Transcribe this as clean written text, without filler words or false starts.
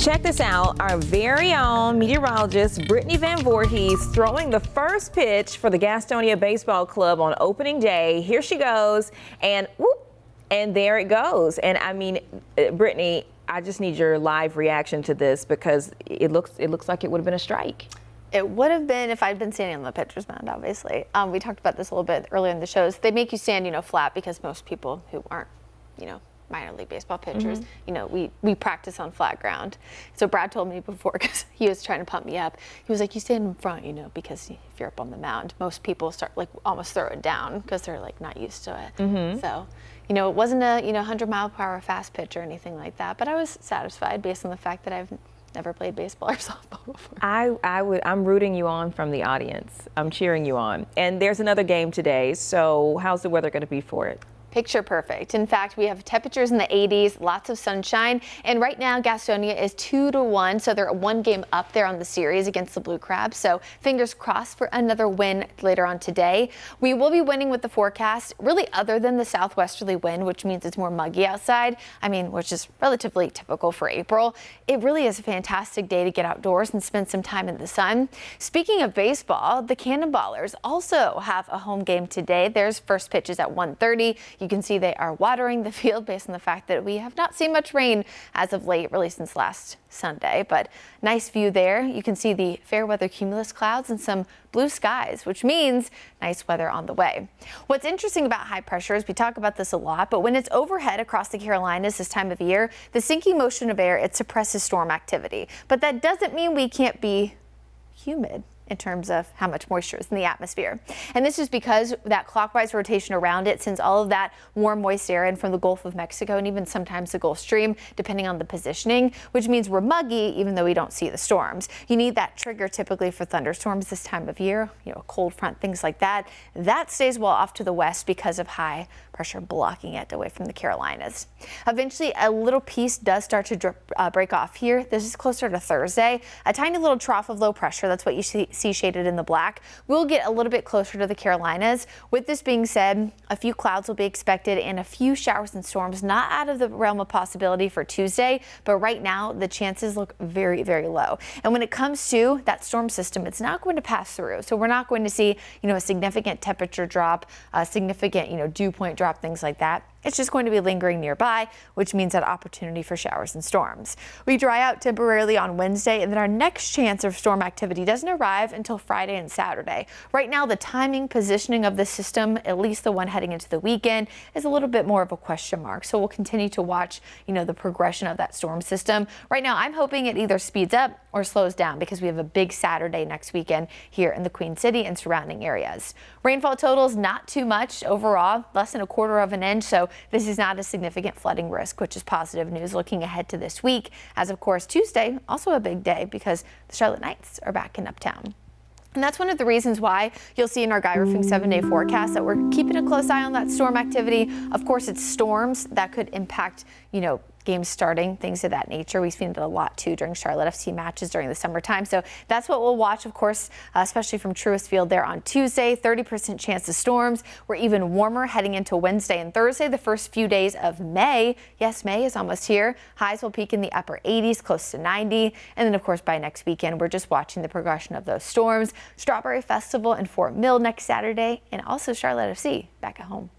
Check this out. Our very own meteorologist, Brittany Van Voorhees, throwing the first pitch for the Gastonia Baseball Club on opening day. Here she goes, and whoop, and there it goes. And I mean, Brittany, I just need your live reaction to this because it looks like it would have been a strike. It would have been if I'd been standing on the pitcher's mound, obviously. We talked about this a little bit earlier in the shows. They make you stand, flat because most people who aren't, minor league baseball pitchers, we practice on flat ground. So Brad told me before, because he was trying to pump me up, he was like, you stand in front, because if you're up on the mound, most people start almost throw it down because they're not used to it. So, it wasn't a 100-mile-per-hour fast pitch or anything like that, but I was satisfied based on the fact that I've never played baseball or softball before. I'm rooting you on from the audience. I'm cheering you on. And there's another game today, so how's the weather going to be for it? Picture perfect. In fact, we have temperatures in the 80s, lots of sunshine, and right now Gastonia is 2-1, so they're one game up there on the series against the Blue Crabs. So fingers crossed for another win later on today. We will be winning with the forecast, really other than the southwesterly wind, which means it's more muggy outside. Which is relatively typical for April. It really is a fantastic day to get outdoors and spend some time in the sun. Speaking of baseball, the Cannonballers also have a home game today. There's first pitches at 1:30. You can see they are watering the field based on the fact that we have not seen much rain as of late, really since last Sunday, but nice view there. You can see the fair weather cumulus clouds and some blue skies, which means nice weather on the way. What's interesting about high pressure is we talk about this a lot, but when it's overhead across the Carolinas this time of year, the sinking motion of air, it suppresses storm activity. But that doesn't mean we can't be humid in terms of how much moisture is in the atmosphere. And this is because that clockwise rotation around it sends all of that warm, moist air in from the Gulf of Mexico and even sometimes the Gulf Stream, depending on the positioning, which means we're muggy even though we don't see the storms. You need that trigger typically for thunderstorms this time of year, a cold front, things like that. That stays well off to the west because of high pressure blocking it away from the Carolinas. Eventually, a little piece does start to break off here. This is closer to Thursday. A tiny little trough of low pressure, that's what you see shaded in the black, will get a little bit closer to the Carolinas. With this being said, a few clouds will be expected and a few showers and storms not out of the realm of possibility for Tuesday, but right now the chances look very, very low. And when it comes to that storm system, it's not going to pass through. So we're not going to see, a significant temperature drop, a significant, dew point drop, things like that. It's just going to be lingering nearby, which means that opportunity for showers and storms. We dry out temporarily on Wednesday, and then our next chance of storm activity doesn't arrive until Friday and Saturday. Right now, the timing, positioning of the system, at least the one heading into the weekend, is a little bit more of a question mark. So we'll continue to watch, the progression of that storm system. Right now, I'm hoping it either speeds up or slows down because we have a big Saturday next weekend here in the Queen City and surrounding areas. Rainfall totals, not too much overall, less than 1/4 of an inch. So this is not a significant flooding risk, which is positive news looking ahead to this week. As of course, Tuesday, also a big day because the Charlotte Knights are back in Uptown. And that's one of the reasons why you'll see in our Guy Roofing 7-day forecast that we're keeping a close eye on that storm activity. Of course, it's storms that could impact, games starting, things of that nature. We've seen it a lot too during Charlotte FC matches during the summertime. So that's what we'll watch, of course, especially from Truist Field there on Tuesday. 30% chance of storms. We're even warmer heading into Wednesday and Thursday, the first few days of May. Yes, May is almost here. Highs will peak in the upper 80s, close to 90. And then, of course, by next weekend, we're just watching the progression of those storms. Strawberry Festival in Fort Mill next Saturday, and also Charlotte FC back at home.